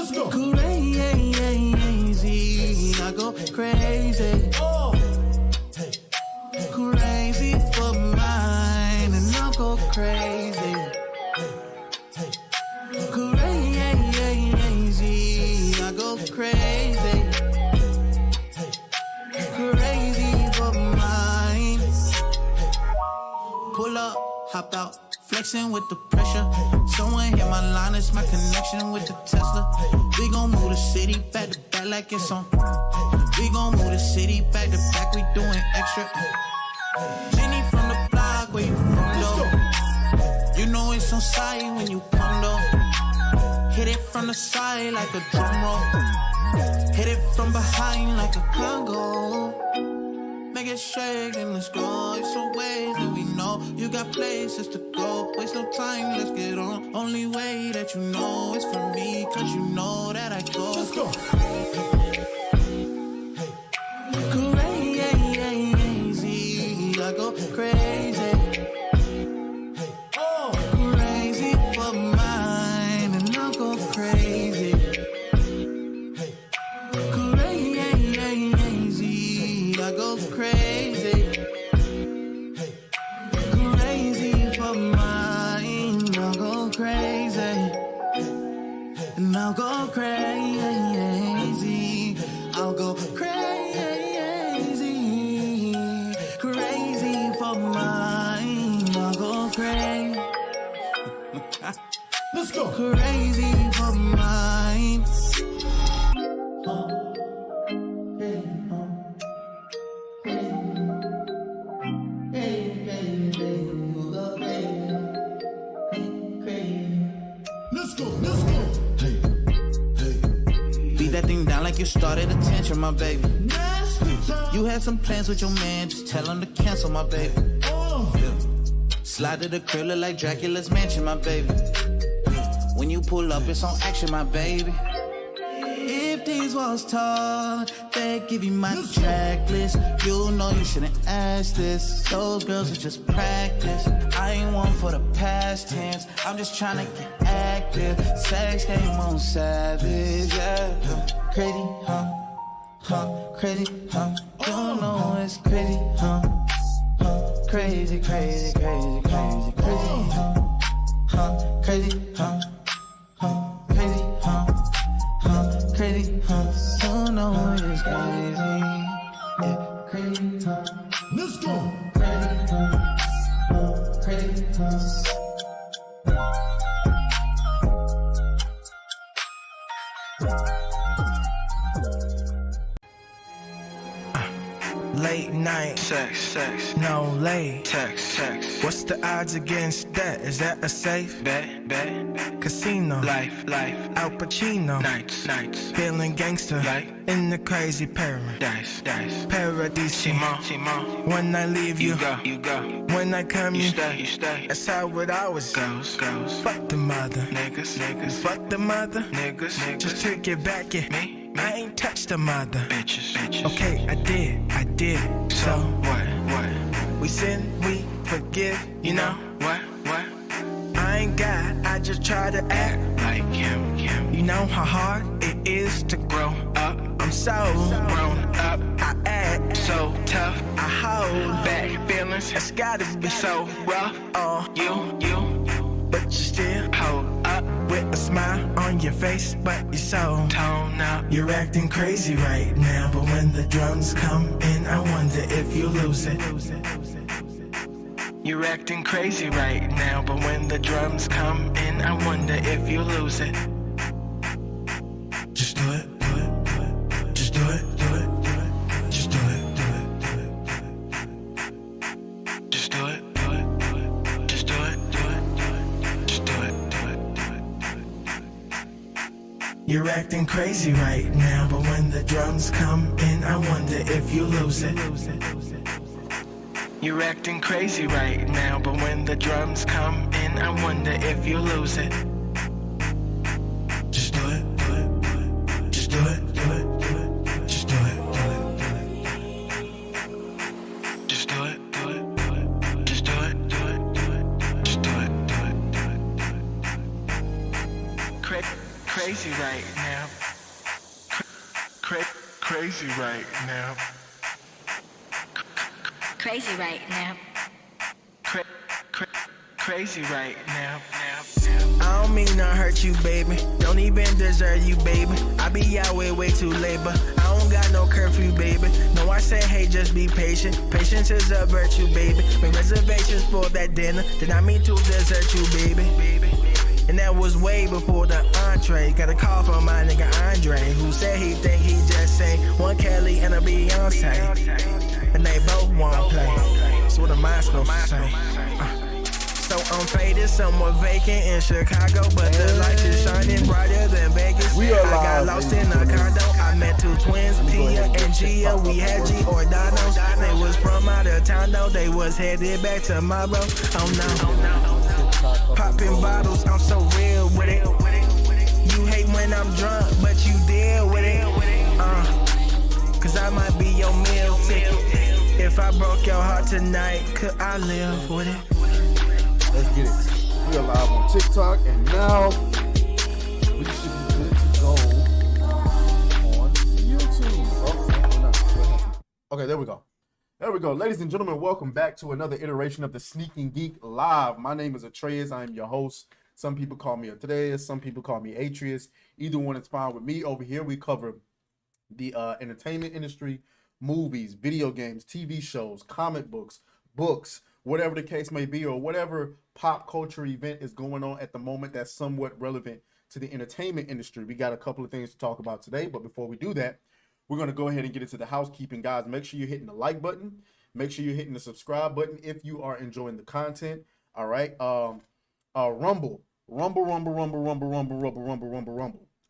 Let's go. Crazy, I go crazy. Oh. Crazy for mine, and I'll go crazy. Crazy, I go crazy. Crazy for mine. Pull up, hop out, flexing with the pressure. Someone hit my line, it's my connection with the Tesla. We gon' move the city back to back like it's on. We gon' move the city back to back, we doing extra. Jenny from the block, where you from though? You know it's on side when you come though. Hit it from the side like a drum roll. Hit it from behind like a Congo. Make it shake and let's go. It's some ways that we know. You got places to go. Waste no time, let's get on. Only way that you know is for me, cause you know that I go. Let's go. Crazy, I go crazy. Oh. Crazy for mine, and I'll go crazy. Crazy, I go crazy. Crazy for mine, I'll go crazy. And I'll go crazy. I'll go crazy. Crazy for mine, I'll go crazy. Let's go. Crazy for mine. Let's go. Let's go. Hey. Hey. Beat that thing down like you started attention, my baby. Nasty time. You had some plans with your man, just tell him to cancel, my baby. Oh. Slide to the crib, look like Dracula's mansion, my baby. When you pull up, it's on action, my baby. If these walls tall, they give you my checklist. You know you shouldn't ask this. Those girls are just practice. I ain't one for the past tense. I'm just trying to get active. Sex game on savage, yeah. Crazy, huh? Crazy, huh? You don't know it's crazy, huh? Crazy, crazy, crazy, crazy, crazy, huh? Crazy, huh? Crazy, huh? Crazy, huh? You know it's crazy, yeah. Crazy, huh? Let's go. Crazy, huh? Crazy, huh? Late night, Sex, no late. text. What's the odds against that? Is that a safe Bet, casino? life, Al Pacino, nights, feeling gangster Like? in the crazy pyramid. dice. Paradise, Simon, when I leave you, you go. when I come You you. stay. That's how it always Goes. Fuck the mother, Niggas, fuck the mother. niggas. Just to get back at Me. I ain't touched the mother. Bitches. Okay, I did. So what? We sin, we forgive, you know. What? I ain't God, I just try to act. Like him. You know how hard it is to grow Up, I'm so grown up, I act, so tough. I hold Back feelings, It's gotta be so rough. You but you still hold up, with a smile on your face, but you're so tone up. You're acting crazy right now, but when the drums come in, I wonder if you lose it. You're acting crazy right now, but when the drums come in, I wonder if you lose it. Just do it, just do it, just do it, Just do it, just do it, just do it. You're acting crazy right now, but when the drums come in, I wonder if you lose it. You're acting crazy right now, but when the drums come in, I wonder if you lose it. Just do it, just do it, just do it, Just do it, just do it, just do it. Crazy right now. Crazy right now. Crazy right now. Crazy right now. I don't mean to hurt you, baby. Don't even deserve you, baby. I be out way too late, but I don't got no curfew, baby. No, I say, hey, just be patient. Patience is a virtue, baby. When reservations for that dinner, then I mean to desert you, baby. And that was way before the entree. Got a call from my nigga Andre, who said he think he just sang one Kelly and a Beyonce. And they both won't play. So what am I supposed to say? So I'm faded, somewhat vacant in Chicago, but the light is shining brighter than Vegas. We are I got live, lost in a condo. I met two twins, Tia and Gia. We had Giordano's. They was from out of town though. They was headed back tomorrow. Oh no. Popping bottles, I'm so real with it. You hate when I'm drunk, but you deal with it. Cause I might be your meal ticket. If I broke your heart tonight, could I live with it? Let's get it. We are live on TikTok, and now we should be good to go on YouTube. Oh, no. Okay, there we go. There we go. Ladies and gentlemen, welcome back to another iteration of the SNEEK and GEEK Live. My name is Atreus. I am your host. Some people call me Atreus. Some people call me Atreus. Either one is fine with me. Over here, we cover the entertainment industry, movies, video games, TV shows, comic books, whatever the case may be, or whatever pop culture event is going on at the moment that's somewhat relevant to the entertainment industry. We got a couple of things to talk about today, but before we do that, we're going to go ahead and get into the housekeeping, guys. Make sure you're hitting the like button. Make sure you're hitting the subscribe button if you are enjoying the content. All right. Rumble. All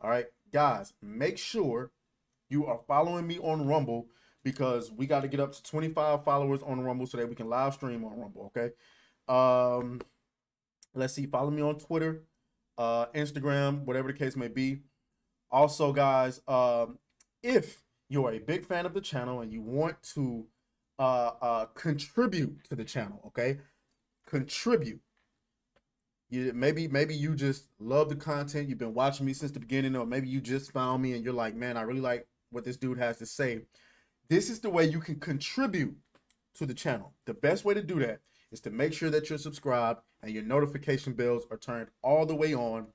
right, guys, make sure you are following me on Rumble, because we got to get up to 25 followers on Rumble so that we can live stream on Rumble, okay? Let's see. Follow me on Twitter, Instagram, whatever the case may be. Also, guys, if you're a big fan of the channel and you want to contribute to the channel, okay? Contribute. Maybe you just love the content. You've been watching me since the beginning, or maybe you just found me and you're like, man, I really like what this dude has to say. This is the way you can contribute to the channel. The best way to do that is to make sure that you're subscribed and your notification bells are turned all the way on,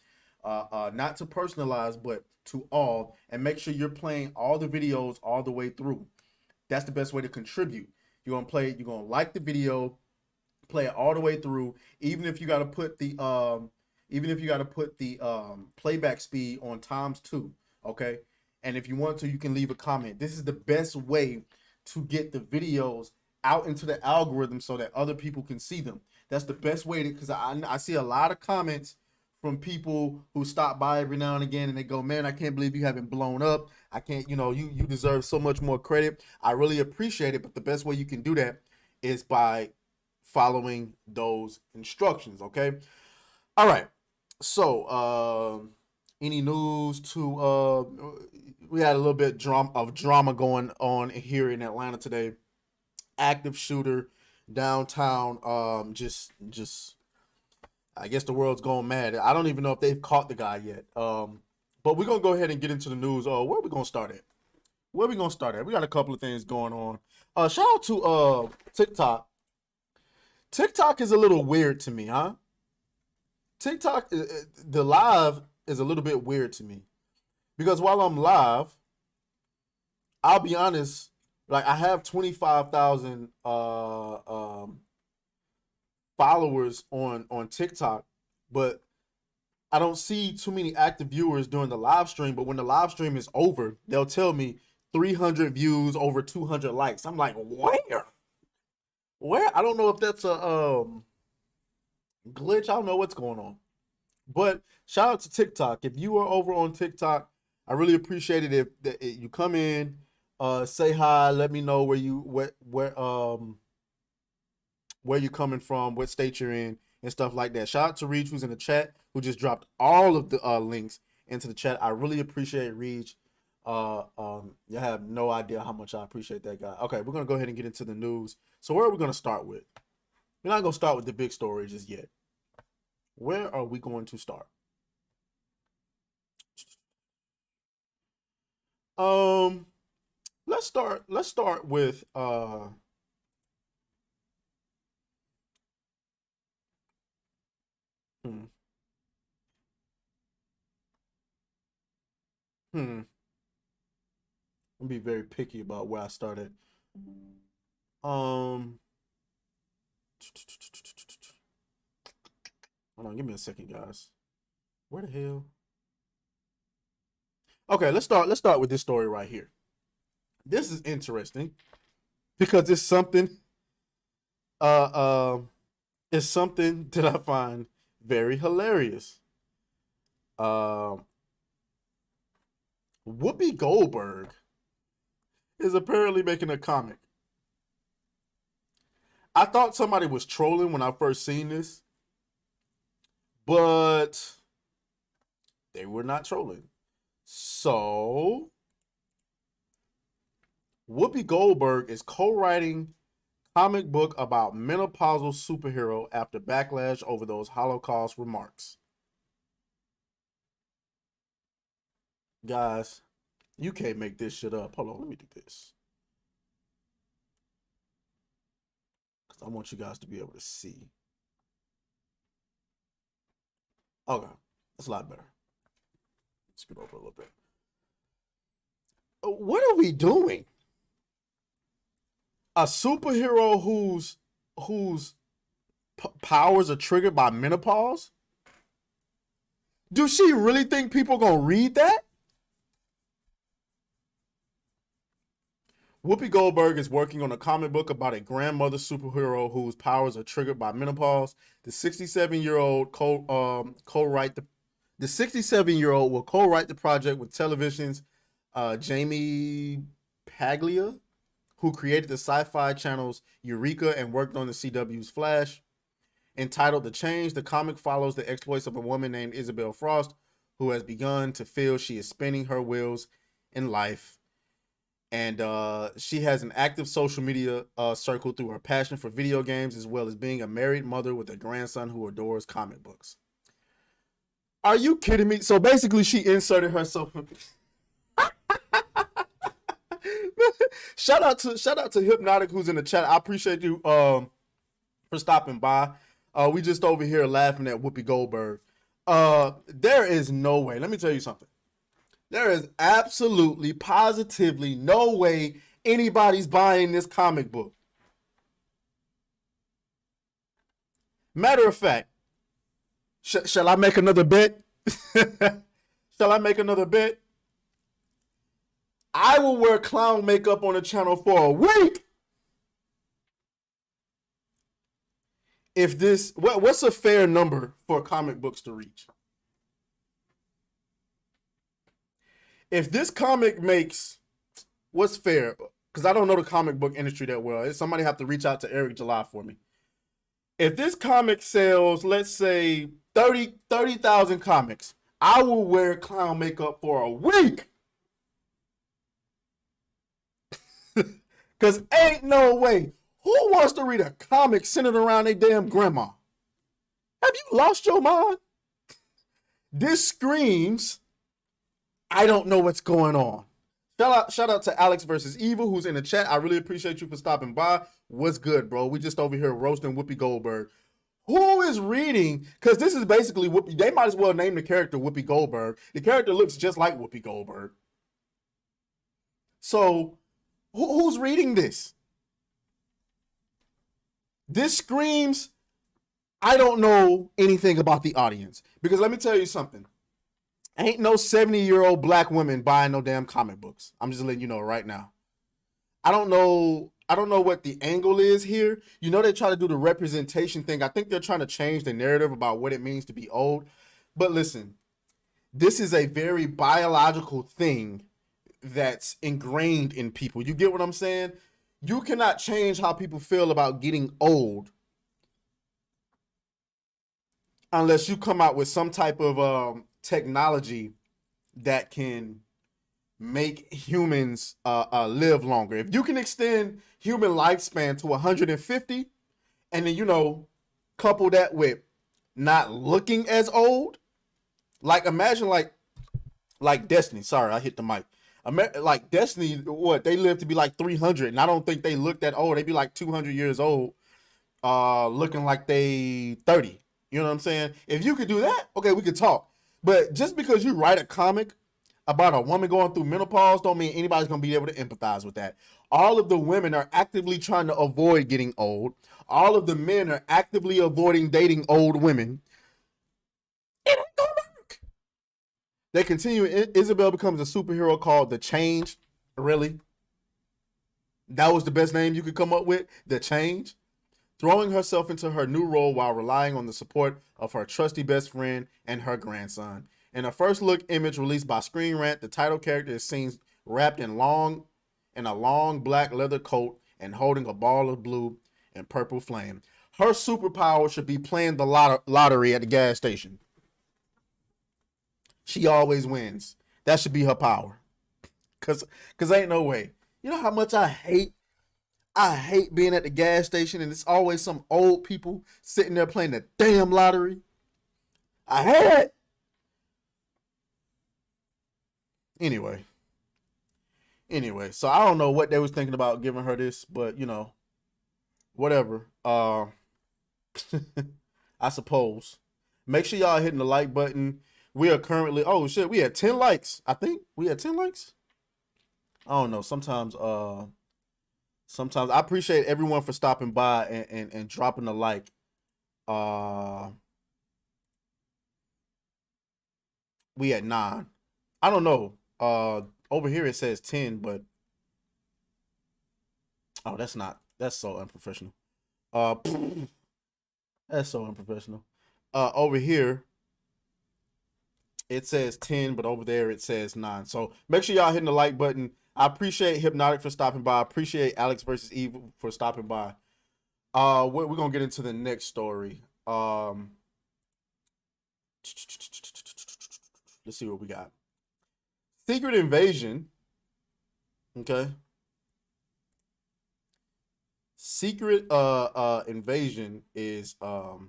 not to personalize, but to all, and make sure you're playing all the videos all the way through. That's the best way to contribute. You're gonna like the video, play it all the way through, even if you got to put the playback speed on ×2, okay? And if you want to, you can leave a comment. This is the best way to get the videos out into the algorithm so that other people can see them. That's the best way to, because I see a lot of comments from people who stop by every now and again and they go, man, I can't believe you haven't blown up. I can't, you deserve so much more credit. I really appreciate it, but the best way you can do that is by following those instructions, okay? All right. So, any news to we had a little bit of drama going on here in Atlanta today. Active shooter downtown, just I guess the world's going mad. I don't even know if they've caught the guy yet. But we're gonna go ahead and get into the news. Where are we gonna start at? We got a couple of things going on. Shout out to TikTok. TikTok is a little weird to me, huh? TikTok, the live is a little bit weird to me, because while I'm live, I'll be honest, like I have 25,000 followers on TikTok, but I don't see too many active viewers during the live stream. But when the live stream is over, they'll tell me 300 views, over 200 likes. I'm like, where? I don't know if that's a glitch. I don't know what's going on. But shout out to TikTok. If you are over on TikTok, I really appreciate it if you come in, say hi, let me know where you're coming from, what state you're in, and stuff like that. Shout out to Reach, who's in the chat, who just dropped all of the links into the chat. I really appreciate Reach. You have no idea how much I appreciate that guy. Okay, we're gonna go ahead and get into the news. So where are we gonna start with? We're not gonna start with the big story just yet. Where are we going to start? Um, let's start. Let's start with hmm, hmm. I'm be very picky about where I started. Um, hold on, give me a second, guys. Where the hell? Okay, let's start. Let's start with this story right here. This is interesting because it's something. Uh, uh, it's something that I find very hilarious. Um, Whoopi Goldberg is apparently making a comic. I thought somebody was trolling when I first seen this, but they were not trolling. So, Whoopi Goldberg is co-writing comic book about menopausal superhero after backlash over those Holocaust remarks. Guys, you can't make this shit up. Hold on, let me do this. Because I want you guys to be able to see. Okay, that's a lot better. Scoot over a little bit. What are we doing? A superhero whose powers are triggered by menopause? Do she really think people gonna read that? Whoopi Goldberg is working on a comic book about a grandmother superhero whose powers are triggered by menopause. The 67-year-old co-write the 67-year-old will co-write the project with television's Jamie Paglia, who created the sci-fi channels Eureka and worked on the CW's Flash. Entitled The Change, the comic follows the exploits of a woman named Isabel Frost, who has begun to feel she is spinning her wheels in life. And she has an active social media circle through her passion for video games, as well as being a married mother with a grandson who adores comic books. Are you kidding me? So basically, she inserted herself. Shout out to Hypnotic, who's in the chat. I appreciate you for stopping by. We just over here laughing at Whoopi Goldberg. There is no way. Let me tell you something. There is absolutely, positively no way anybody's buying this comic book. Matter of fact, shall I make another bet? Shall I make another bet? I will wear clown makeup on the channel for a week. If this, what's a fair number for comic books to reach? If this comic makes, what's fair? Because I don't know the comic book industry that well. Somebody have to reach out to Eric July for me. If this comic sells, let's say 30,000 comics, I will wear clown makeup for a week. Because ain't no way. Who wants to read a comic centered around a damn grandma? Have you lost your mind? This screams, I don't know what's going on. Shout out to Alex versus Evil, who's in the chat. I really appreciate you for stopping by. What's good, bro? We just over here roasting Whoopi Goldberg. Who is reading? Because this is basically Whoopi. They might as well name the character Whoopi Goldberg. The character looks just like Whoopi Goldberg. So, who's reading this? This screams, I don't know anything about the audience. Because let me tell you something. Ain't no 70-year-old black woman buying no damn comic books. I'm just letting you know right now. I don't know what the angle is here. You know, they try to do the representation thing. I think they're trying to change the narrative about what it means to be old. But listen, this is a very biological thing that's ingrained in people. You get what I'm saying? You cannot change how people feel about getting old unless you come out with some type of technology that can make humans live longer. If you can extend human lifespan to 150, and then, you know, couple that with not looking as old, like imagine like Destiny. Sorry, I hit the mic. Like Destiny, what they live to be like 300, and I don't think they look that old. They be like 200 years old, looking like they 30. You know what I'm saying? If you could do that, okay, we could talk. But just because you write a comic about a woman going through menopause, don't mean anybody's gonna be able to empathize with that. All of the women are actively trying to avoid getting old. All of the men are actively avoiding dating old women. It ain't gonna work. They continue. Isabel becomes a superhero called The Change. Really? That was the best name you could come up with? The Change? Throwing herself into her new role while relying on the support of her trusty best friend and her grandson. In a first look image released by Screen Rant, the title character is seen wrapped in a long black leather coat and holding a ball of blue and purple flame. Her superpower should be playing the lottery at the gas station. She always wins. That should be her power. Cause ain't no way. You know how much I hate being at the gas station and it's always some old people sitting there playing the damn lottery. I hate it. Anyway, so I don't know what they was thinking about giving her this, but you know, whatever. I suppose. Make sure y'all hitting the like button. We are currently, oh shit, we had 10 likes. I think we had 10 likes. I don't know. Sometimes I appreciate everyone for stopping by and dropping a like. We had 9. I don't know. Over here it says 10, but oh, that's so unprofessional. That's so unprofessional. Over here it says 10, but over there it says 9. So make sure y'all hitting the like button. I appreciate Hypnotic for stopping by. I appreciate Alex versus Evil for stopping by. We're gonna get into the next story. Let's see what we got. Secret Invasion. Okay. Secret Invasion is about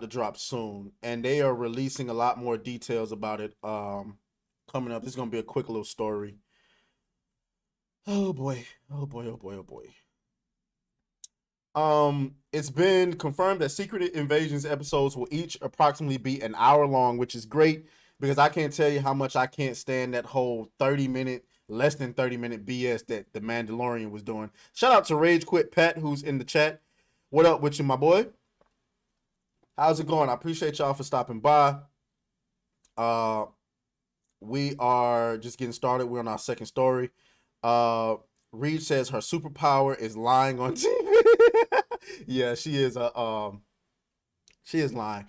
to drop soon, and they are releasing a lot more details about it coming up. This is gonna be a quick little story. Oh boy. It's been confirmed that Secret Invasions episodes will each approximately be an hour long, which is great because I can't tell you how much I can't stand that whole 30-minute, less than 30-minute BS that The Mandalorian was doing. Shout out to Rage Quit Pat, who's in the chat. What up with you, my boy? How's it going? I appreciate y'all for stopping by. We are just getting started. We're on our second story. Reed says her superpower is lying on TV. Yeah, she is lying.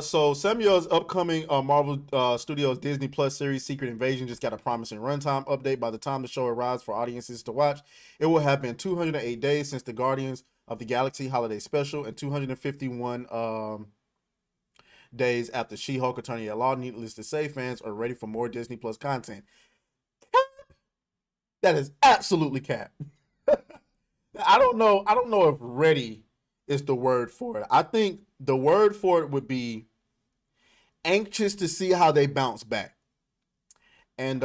So Samuel's upcoming Marvel Studios Disney Plus series Secret Invasion just got a promising runtime update. By the time the show arrives for audiences to watch, it will have been 208 days since the Guardians of the Galaxy holiday special and 251 days after She-Hulk Attorney at Law. Needless to say, fans are ready for more Disney Plus content. That is absolutely cap. I don't know if ready is the word for it. I think the word for it would be anxious to see how they bounce back. And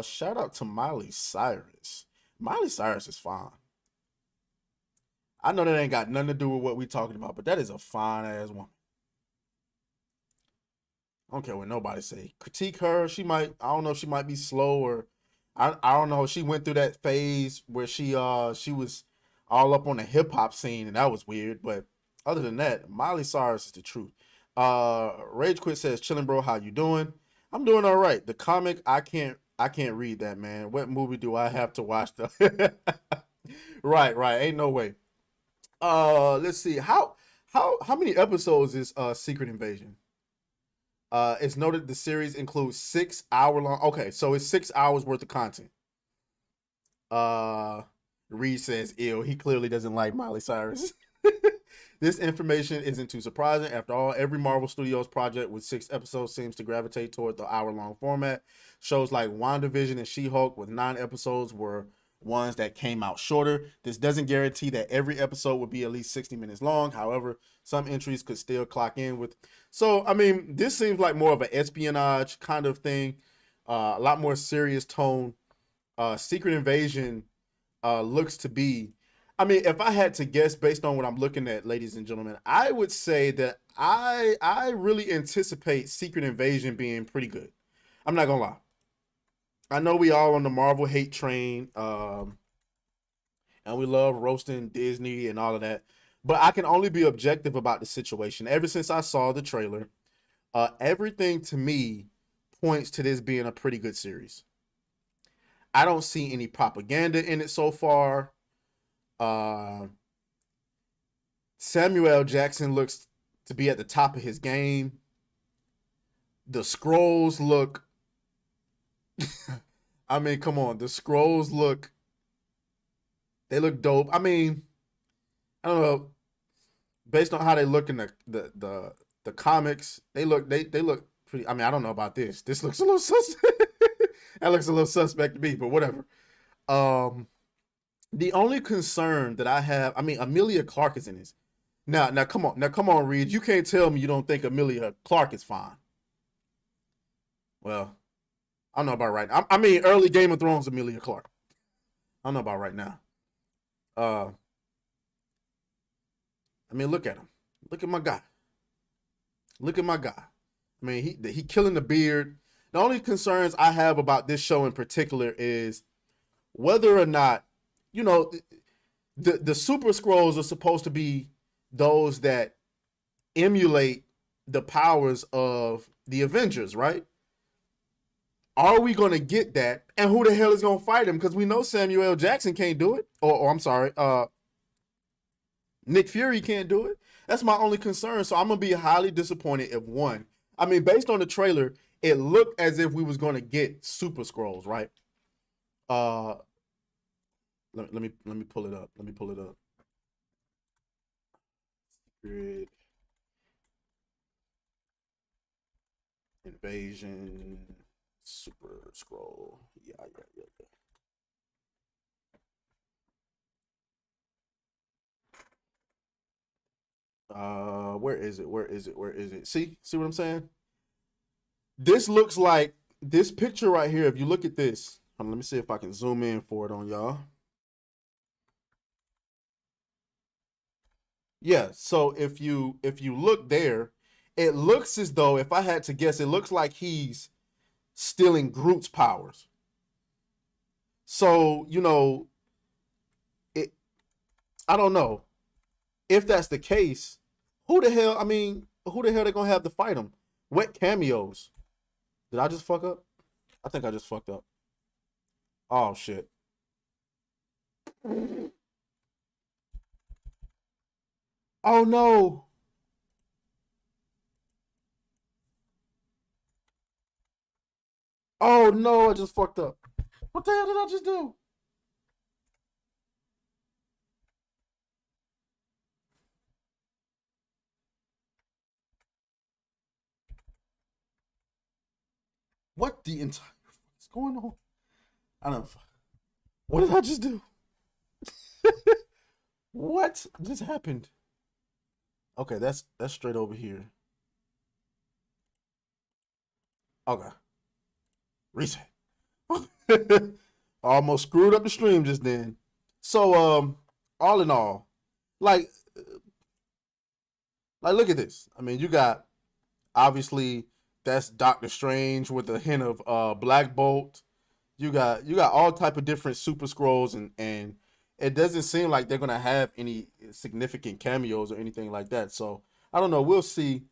shout out to Miley Cyrus. Miley Cyrus is fine. I know that ain't got nothing to do with what we talking about, but that is a fine ass woman. I don't care what nobody say. Critique her. I don't know if she might be slow or I don't know. She went through that phase where she was all up on the hip hop scene and that was weird. But other than that, Miley Cyrus is the truth. Rage Quit says, "Chillin' bro, how you doing?" I'm doing all right. The comic, I can't read that, man. What movie do I have to watch though? Right. Ain't no way. Let's see. How many episodes is Secret Invasion? It's noted the series includes 6 hour long. Okay, so it's 6 hours worth of content. Reed says, "Ew, he clearly doesn't like Miley Cyrus." This information isn't too surprising. After all, every Marvel Studios project with 6 episodes seems to gravitate toward the hour long format. Shows like WandaVision and She-Hulk with 9 episodes were ones that came out shorter. This doesn't guarantee that every episode will be at least 60 minutes long. However, some entries could still clock in with. So, I mean, this seems like more of an espionage kind of thing, a lot more serious tone. Secret Invasion looks to be. I mean, if I had to guess based on what I'm looking at, ladies and gentlemen, I would say that I really anticipate Secret Invasion being pretty good. I'm not gonna lie. I know we all on the Marvel hate train, and we love roasting Disney and all of that, but I can only be objective about the situation. Ever since I saw the trailer, everything to me points to this being a pretty good series. I don't see any propaganda in it so far. Samuel L. Jackson looks to be at the top of his game. The scrolls look I mean, come on. The scrolls look dope. I mean, I don't know. Based on how they look in the comics, they look pretty. I mean, I don't know about this. This looks a little suspect. That looks a little suspect to me, but whatever. The only concern that I have, I mean, Amelia Clark is in this. Now come on, Reed. You can't tell me you don't think Amelia Clark is fine. Well, I don't know about right now. I mean, early Game of Thrones Amelia Clark. I don't know about right now. I mean, look at him. Look at my guy. Look at my guy. I mean, he killing the beard. The only concerns I have about this show in particular is whether or not, you know, the Super Scrolls are supposed to be those that emulate the powers of the Avengers, right? Are we going to get that? And who the hell is going to fight him? Because we know Samuel L. Jackson can't do it. Or I'm sorry, Nick Fury can't do it. That's my only concern. So I'm going to be highly disappointed if one. I mean, based on the trailer, it looked as if we was going to get Super Scrolls, right? Let me pull it up. Let me pull it up. Secret Invasion Super Scroll. Yeah. Where is it? See what I'm saying? This looks like this picture right here. If you look at this, let me see if I can zoom in for it on y'all. Yeah, so if you look there, it looks as though, if I had to guess, it looks like he's stealing Groot's powers. So, you know, I don't know. If that's the case, who the hell they gonna have to fight him? What cameos? Did I just fuck up? I think I just fucked up. Oh shit. Oh no. Oh no, I just fucked up. What the hell did I just do? What the entire what's going on? I don't know. What did I just do? What just happened? Okay, that's straight over here. Okay. Reset. Almost screwed up the stream just then. So all in all, like look at this. I mean, you got obviously that's Doctor Strange with a hint of Black Bolt. You got all type of different Super Scrolls, and it doesn't seem like they're gonna have any significant cameos or anything like that. So I don't know. We'll see.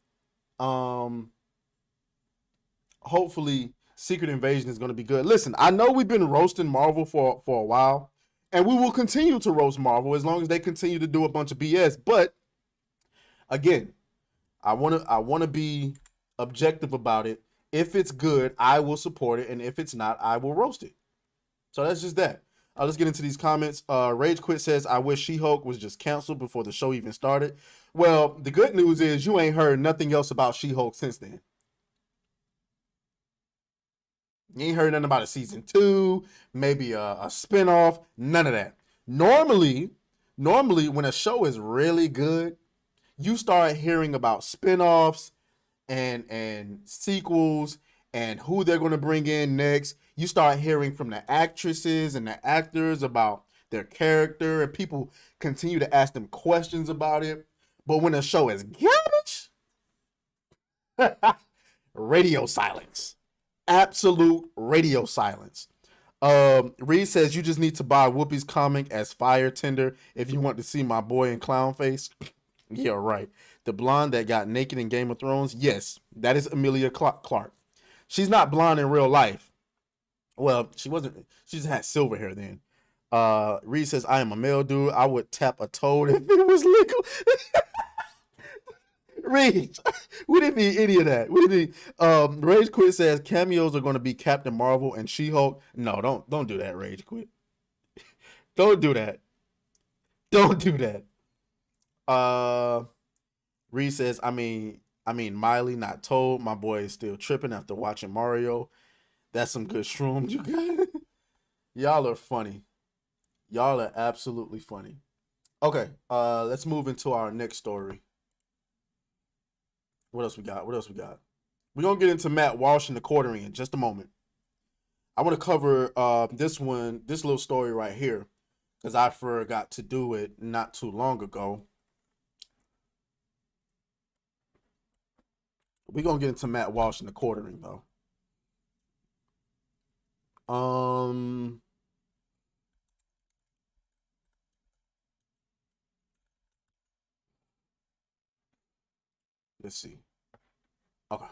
Hopefully Secret Invasion is gonna be good. Listen, I know we've been roasting Marvel for a while, and we will continue to roast Marvel as long as they continue to do a bunch of BS. But again, I wanna be objective about it. If it's good, I will support it, and if it's not, I will roast it. So that's just that. Let's get into these comments. Rage Quit says, I wish She-Hulk was just canceled before the show even started. Well, the good news is you ain't heard nothing else about She-Hulk since then. You ain't heard nothing about a season 2, maybe a spinoff, none of that. Normally when a show is really good, you start hearing about spinoffs and sequels and who they're going to bring in next. You start hearing from the actresses and the actors about their character, and people continue to ask them questions about it. But when a show is garbage, radio silence. Absolute radio silence. Reed says you just need to buy Whoopi's comic as Fire Tender if you want to see my boy in clown face. Yeah, right. The blonde that got naked in Game of Thrones. Yes, that is Emilia Clarke. She's not blonde in real life. Well, she wasn't. She just had silver hair then. Reed says I am a male dude. I would tap a toad if it was legal. Rage. We didn't need any of that. We didn't need, Rage Quit says cameos are going to be Captain Marvel and She-Hulk. No, don't do that, Rage Quit. Don't do that. Don't do that. Reed says, I mean Miley, not Toad. My boy is still tripping after watching Mario. That's some good shrooms you got. Y'all are funny. Y'all are absolutely funny. Okay, let's move into our next story. What else we got? We're going to get into Matt Walsh and the Quartering in just a moment. I want to cover this little story right here, because I forgot to do it not too long ago. We're going to get into Matt Walsh and the Quartering, though. Let's see. Okay.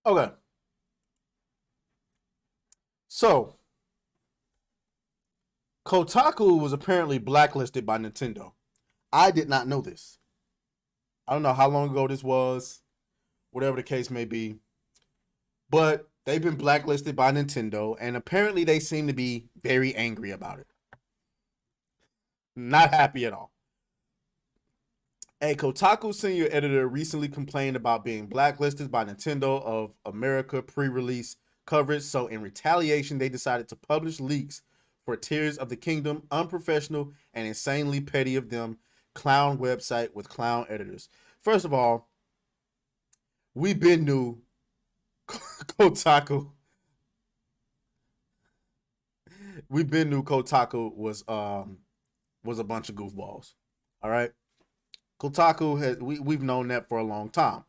Okay. So, Kotaku was apparently blacklisted by Nintendo. I did not know this. I don't know how long ago this was, whatever the case may be. But they've been blacklisted by Nintendo, and apparently they seem to be very angry about it. Not happy at all. A Kotaku senior editor recently complained about being blacklisted by Nintendo of America pre-release coverage, so in retaliation, they decided to publish leaks for Tears of the Kingdom, unprofessional and insanely petty of them, clown website with clown editors. First of all, we've been new Kotaku. We've been new Kotaku was a bunch of goofballs. All right. Kotaku has we've known that for a long time.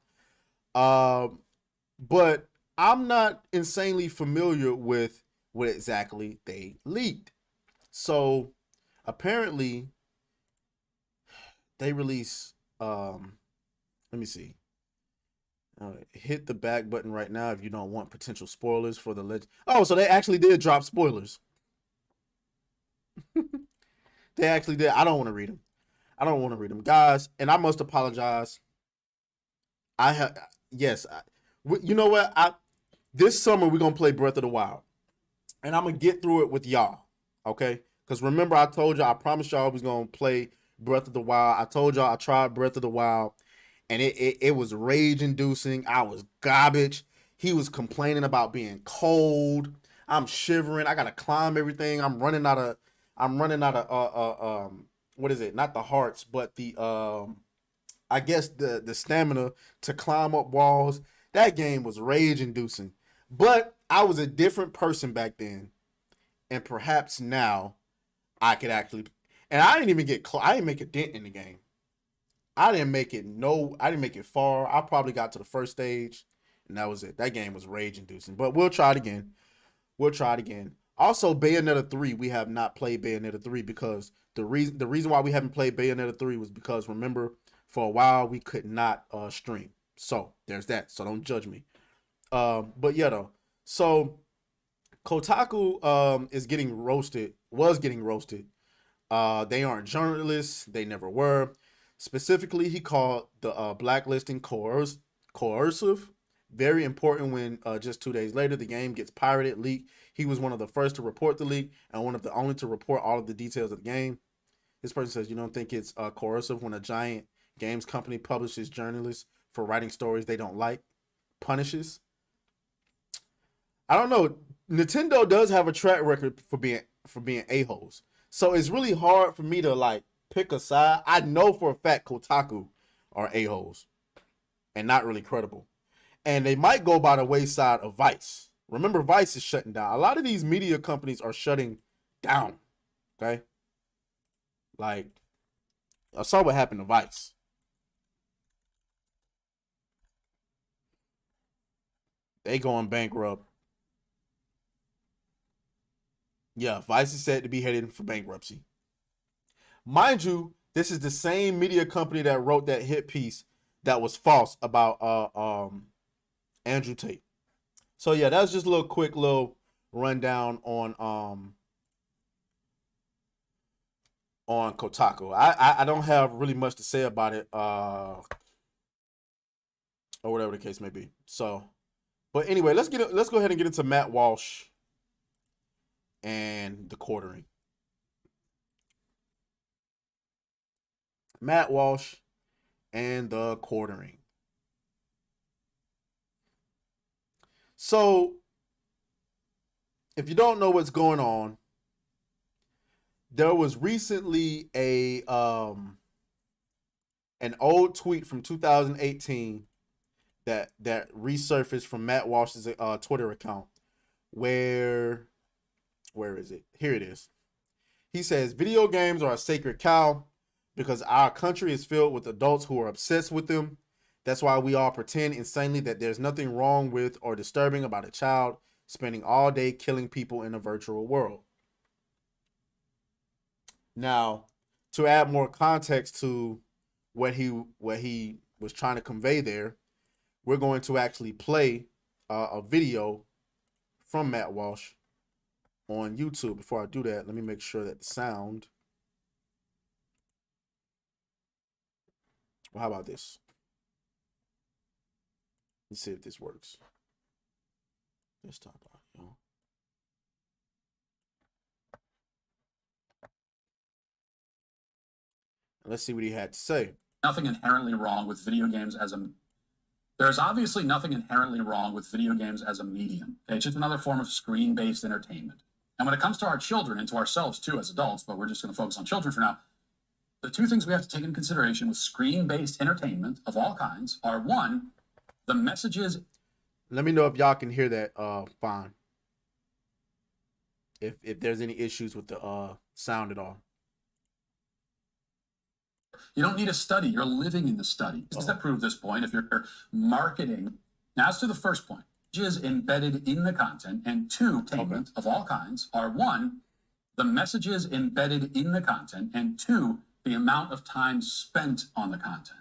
But I'm not insanely familiar with what exactly they leaked. So apparently they release let me see. Hit the back button right now if you don't want potential spoilers for the legend. Oh, so they actually did drop spoilers. They actually did. I don't want to read them. Guys, and I must apologize. You know what? This summer we're going to play Breath of the Wild. And I'm going to get through it with y'all. Okay? Because remember, I told y'all, I promised y'all I was going to play Breath of the Wild. I told y'all I tried Breath of the Wild. And it was rage-inducing. I was garbage. He was complaining about being cold. I'm shivering. I gotta climb everything. I'm running out of what is it? Not the hearts, but the I guess the stamina to climb up walls. That game was rage-inducing. But I was a different person back then, and perhaps now I could actually. And I didn't even I didn't make a dent in the game. I didn't make it far. I probably got to the first stage, and that was it. That game was rage-inducing. But we'll try it again. Also, Bayonetta 3, we have not played Bayonetta 3 because the reason why we haven't played Bayonetta 3 was because, remember, for a while we could not stream. So there's that. So don't judge me. But yeah, though. So Kotaku was getting roasted. They aren't journalists. They never were. Specifically, he called the blacklisting coercive. Very important when just 2 days later the game gets pirated, leaked. He was one of the first to report the leak and one of the only to report all of the details of the game. This person says, you don't think it's coercive when a giant games company publishes journalists for writing stories they don't like, punishes? I don't know. Nintendo does have a track record for being a-holes. So it's really hard for me to like pick a side. I know for a fact Kotaku are a-holes and not really credible. And they might go by the wayside of Vice. Remember, Vice is shutting down. A lot of these media companies are shutting down. Okay? Like, I saw what happened to Vice. They going bankrupt. Yeah, Vice is said to be headed for bankruptcy. Mind you, this is the same media company that wrote that hit piece that was false about Andrew Tate. So yeah, that was just a little quick rundown on Kotaku. I don't have really much to say about it, or whatever the case may be. So, but anyway, let's go ahead and get into Matt Walsh and the quartering. Matt Walsh and the quartering. So, if you don't know what's going on, there was recently an old tweet from 2018 that resurfaced from Matt Walsh's Twitter account, where is it? Here it is. He says, video games are a sacred cow because our country is filled with adults who are obsessed with them. That's why we all pretend insanely that there's nothing wrong with or disturbing about a child spending all day killing people in a virtual world. Now, to add more context to what he was trying to convey there, we're going to actually play a video from Matt Walsh on YouTube. Before I do that, let me make sure that the sound. Well, how about this? Let's see if this works. Desktop audio. Let's see what he had to say. Nothing inherently wrong with video games as a... There's obviously nothing inherently wrong with video games as a medium. Okay? It's just another form of screen-based entertainment. And when it comes to our children and to ourselves too as adults, but we're just going to focus on children for now, the two things we have to take into consideration with screen-based entertainment of all kinds are, one, the messages... Let me know if y'all can hear that fine. If there's any issues with the sound at all. You don't need a study. You're living in the study. Does that prove this point? If you're marketing... Now, as to the first point, messages embedded in the content, and two, entertainment of all kinds are, one, the messages embedded in the content, and two, the amount of time spent on the content.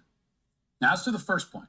Now, as to the first point,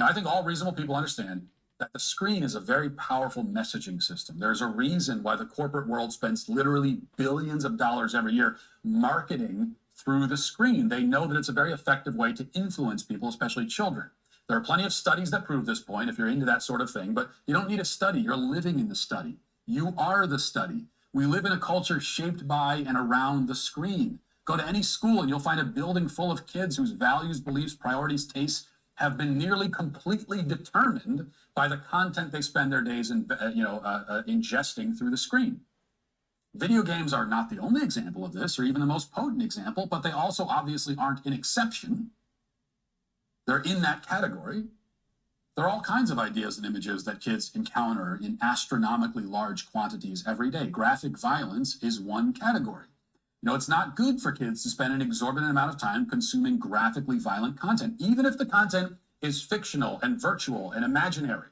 I think all reasonable people understand that the screen is a very powerful messaging system. There's a reason why the corporate world spends literally billions of dollars every year marketing through the screen. They know that it's a very effective way to influence people, especially children. There are plenty of studies that prove this point if you're into that sort of thing, but you don't need a study. You're living in the study. You are the study. We live in a culture shaped by and around the screen. Go to any school and you'll find a building full of kids whose values, beliefs, priorities, tastes have been nearly completely determined by the content they spend their days in, ingesting through the screen. Video games are not the only example of this, or even the most potent example, but they also obviously aren't an exception. They're in that category. There are all kinds of ideas and images that kids encounter in astronomically large quantities every day. Graphic violence is one category. It's not good for kids to spend an exorbitant amount of time consuming graphically violent content, even if the content is fictional and virtual and imaginary.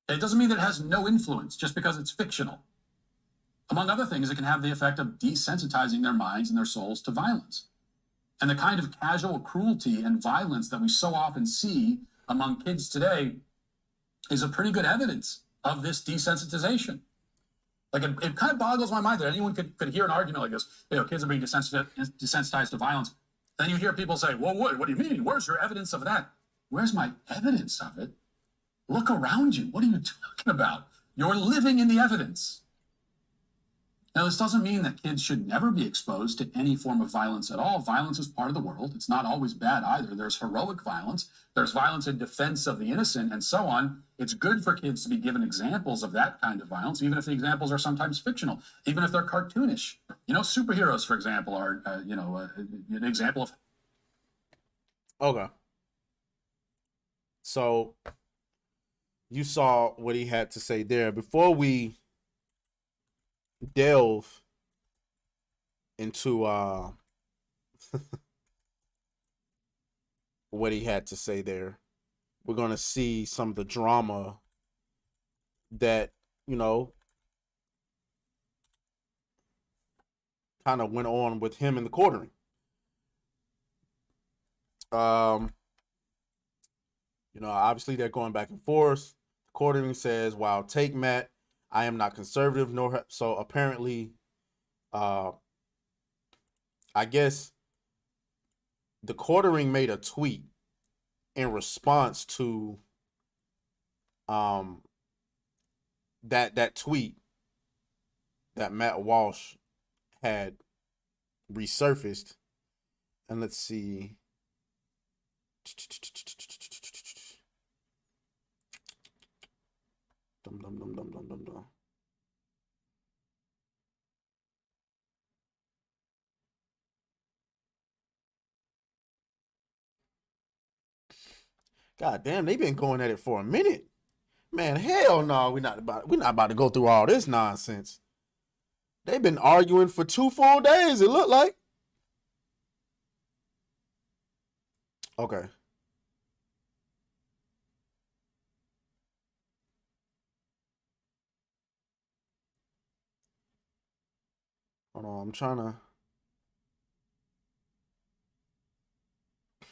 It doesn't mean that it has no influence just because it's fictional. Among other things, it can have the effect of desensitizing their minds and their souls to violence. And the kind of casual cruelty and violence that we so often see among kids today is a pretty good evidence of this desensitization. Like, it kind of boggles my mind that anyone could hear an argument like this. Kids are being desensitized to violence. Then you hear people say, well, what do you mean? Where's your evidence of that? Where's my evidence of it? Look around you. What are you talking about? You're living in the evidence. Now, this doesn't mean that kids should never be exposed to any form of violence at all. Violence is part of the world. It's not always bad either. There's heroic violence. There's violence in defense of the innocent and so on. It's good for kids to be given examples of that kind of violence, even if the examples are sometimes fictional, even if they're cartoonish. You know, superheroes, for example, are, an example of. Okay. So you saw what he had to say there. Before we delve into what he had to say there, we're gonna see some of the drama that, you know, kind of went on with him in the quartering. You know, obviously they're going back and forth. Quartering says, "While take Matt, I am not conservative nor." So apparently, I guess the Quartering made a tweet in response to that tweet that Matt Walsh had resurfaced. And let's see. Dum dum dum dum dum dum dum. God damn, they've been going at it for a minute. Man, hell no, we're not about to go through all this nonsense. They've been arguing for 2 full days, it looked like. Okay. Hold on, I'm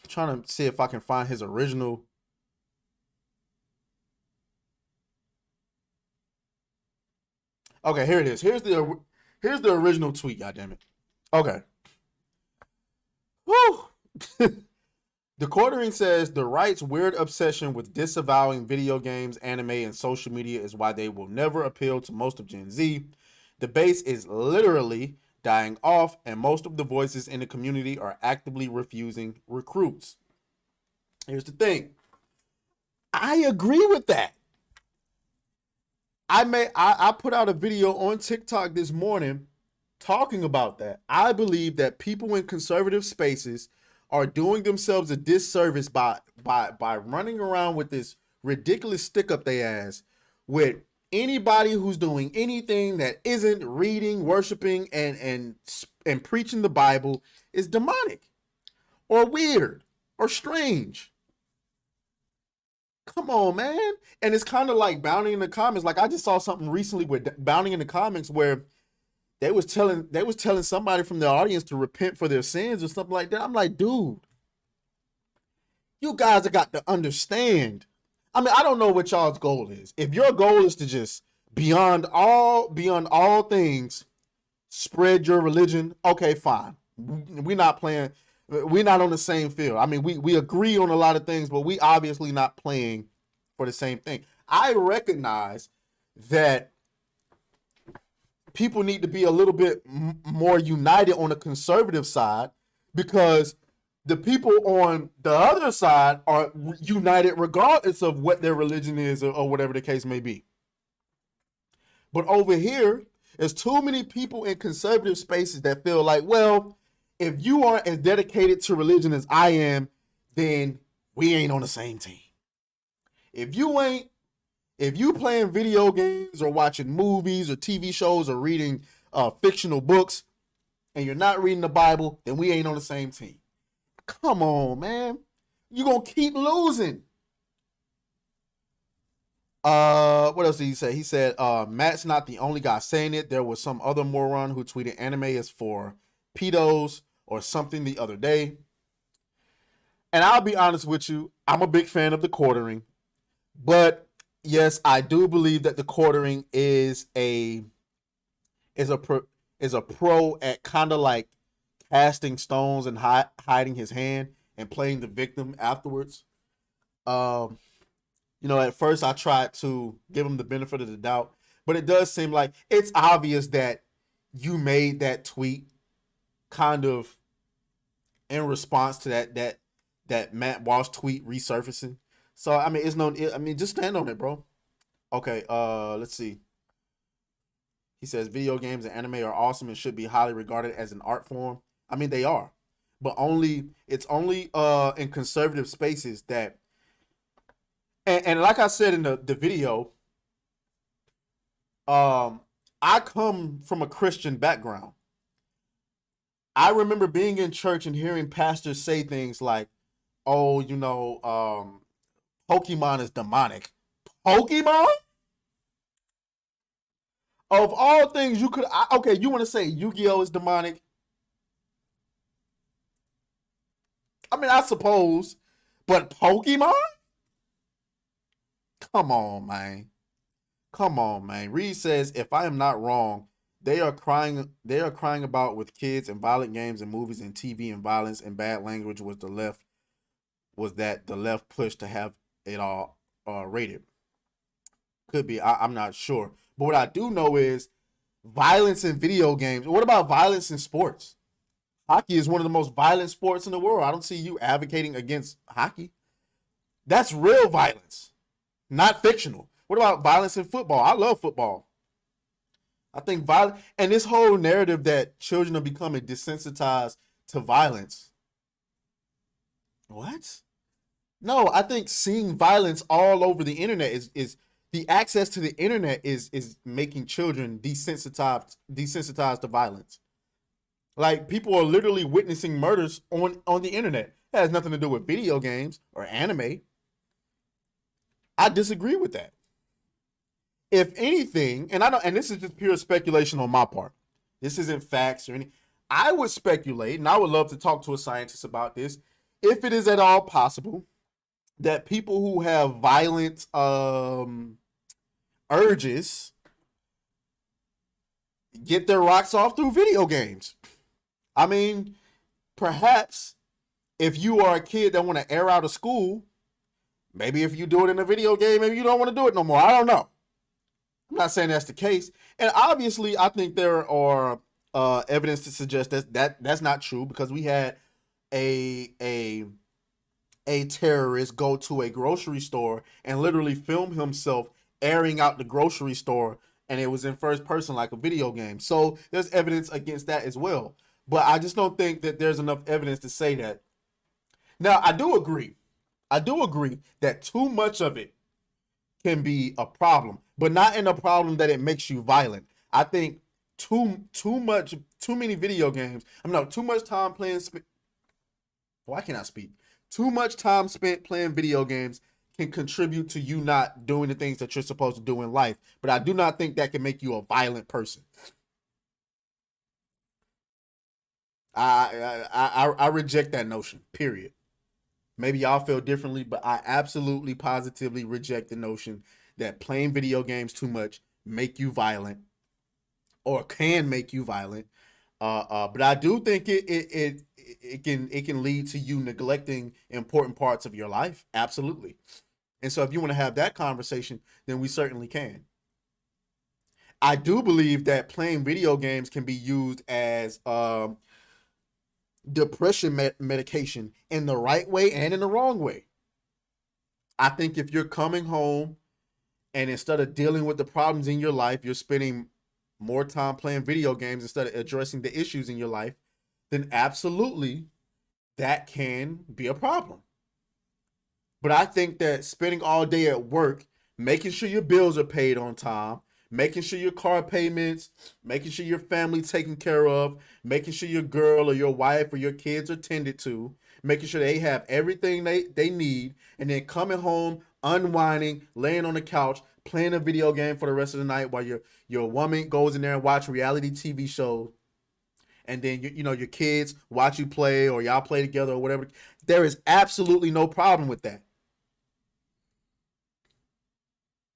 trying to see if I can find his original. Okay, here it is. Here's the original tweet, goddammit. Okay. Woo! The Quartering says the right's weird obsession with disavowing video games, anime, and social media is why they will never appeal to most of Gen Z. The base is literally dying off, and most of the voices in the community are actively refusing recruits. Here's the thing. I agree with that. I put out a video on TikTok this morning talking about that. I believe that people in conservative spaces are doing themselves a disservice by running around with this ridiculous stick up their ass with anybody who's doing anything that isn't reading, worshiping, and preaching the Bible is demonic or weird or strange. Come on, man. And it's kind of like Bounty in the comments. Like I just saw something recently with Bounty in the comments where they was telling somebody from the audience to repent for their sins or something like that. I'm like, dude, you guys have got to understand. I mean, I don't know what y'all's goal is. If your goal is to just beyond all things, spread your religion, okay, fine. We're not playing. We're not on the same field. I mean, we agree on a lot of things, but we obviously not playing for the same thing. I recognize that people need to be a little bit more united on the conservative side because the people on the other side are united regardless of what their religion is or whatever the case may be. But over here, there's too many people in conservative spaces that feel like, well, if you aren't as dedicated to religion as I am, then we ain't on the same team. If you playing video games or watching movies or TV shows or reading fictional books and you're not reading the Bible, then we ain't on the same team. Come on, man. You're going to keep losing. What else did he say? He said, Matt's not the only guy saying it. There was some other moron who tweeted anime is for pedos or something the other day. And I'll be honest with you, I'm a big fan of the Quartering. But yes, I do believe that the Quartering is a pro at kind of like casting stones and hiding his hand and playing the victim afterwards. Um, at first I tried to give him the benefit of the doubt, but it does seem like it's obvious that you made that tweet kind of in response to that Matt Walsh tweet resurfacing. So I mean, just stand on it, bro. Okay, let's see. He says video games and anime are awesome and should be highly regarded as an art form. I mean, they are, but it's only in conservative spaces that, and like I said in the video, I come from a Christian background. I remember being in church and hearing pastors say things like, "Oh, Pokemon is demonic." Pokemon? Of all things you could, okay, you want to say Yu-Gi-Oh is demonic? I mean, I suppose, but Pokemon? Come on, man. Come on, man. Reed says, if I am not wrong, they are crying about with kids and violent games and movies and TV and violence and bad language was the left push to have it all rated. Could be. I'm not sure. But what I do know is violence in video games. What about violence in sports? Hockey is one of the most violent sports in the world. I don't see you advocating against hockey. That's real violence, not fictional. What about violence in football? I love football. I think violence and this whole narrative that children are becoming desensitized to violence. What? No, I think seeing violence all over the internet is the access to the internet is making children desensitized to violence. Like people are literally witnessing murders on the internet. It has nothing to do with video games or anime. I disagree with that. If anything, and this is just pure speculation on my part. This isn't facts or anything. I would speculate, and I would love to talk to a scientist about this, if it is at all possible that people who have violent urges get their rocks off through video games. I mean, perhaps if you are a kid that want to air out of school, maybe if you do it in a video game, maybe you don't want to do it no more. I don't know. I'm not saying that's the case. And obviously, I think there are evidence to suggest that's not true because we had a terrorist go to a grocery store and literally film himself airing out the grocery store, and it was in first person like a video game. So there's evidence against that as well. But I just don't think that there's enough evidence to say that. Now, I do agree that too much of it can be a problem, but not in a problem that it makes you violent. I think too many video games. Too much time playing. Why can't I speak? Too much time spent playing video games can contribute to you not doing the things that you're supposed to do in life. But I do not think that can make you a violent person. I reject that notion, period. Maybe y'all feel differently, but I absolutely positively reject the notion that playing video games too much make you violent or can make you violent. But I do think it can lead to you neglecting important parts of your life. Absolutely. And so if you want to have that conversation, then we certainly can. I do believe that playing video games can be used as depression medication in the right way and in the wrong way. I think if you're coming home and instead of dealing with the problems in your life, you're spending more time playing video games instead of addressing the issues in your life, then absolutely that can be a problem. But I think that spending all day at work, making sure your bills are paid on time, making sure your car payments, making sure your family's taken care of, making sure your girl or your wife or your kids are tended to, making sure they have everything they need, and then coming home, unwinding, laying on the couch, playing a video game for the rest of the night while your woman goes in there and watch reality TV shows, and then your kids watch you play or y'all play together or whatever. There is absolutely no problem with that,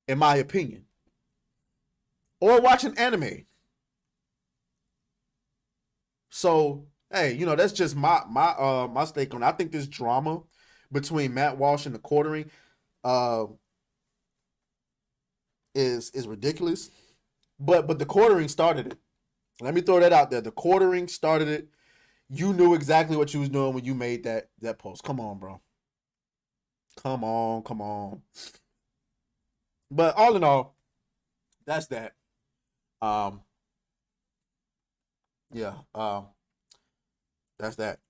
in my opinion. Or watching anime. So, hey, that's just my stake on it. I think this drama between Matt Walsh and the quartering is ridiculous. But the quartering started it. Let me throw that out there. The quartering started it. You knew exactly what you was doing when you made that post. Come on, bro. Come on. But all in all, that's that. Yeah. That's that.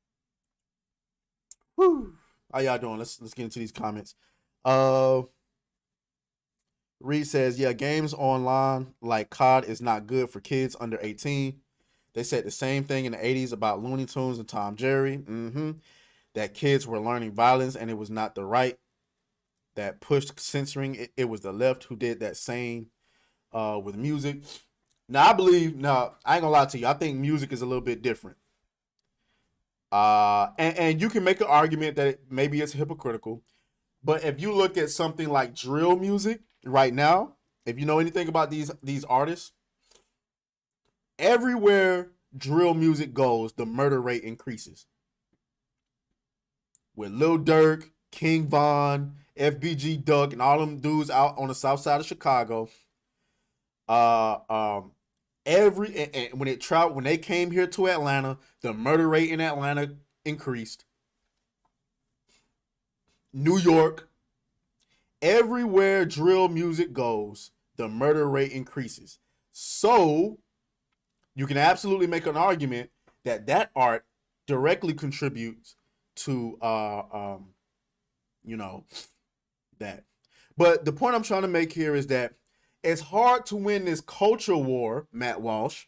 Whew. How y'all doing? Let's get into these comments. Reed says, yeah, games online like COD is not good for kids under 18. They said the same thing in the 80s about Looney Tunes and Tom Jerry. That kids were learning violence and it was not the right that pushed censoring. It was the left who did that same with music. Now, I ain't gonna lie to you. I think music is a little bit different. And you can make an argument that maybe it's hypocritical. But if you look at something like drill music right now, if you know anything about these artists, everywhere drill music goes, the murder rate increases. With Lil Durk, King Von, FBG Duck, and all them dudes out on the south side of Chicago, when they came here to Atlanta, the murder rate in Atlanta increased. New York, everywhere drill music goes, the murder rate increases. So you can absolutely make an argument that art directly contributes to that. But the point I'm trying to make here is that it's hard to win this culture war, Matt Walsh,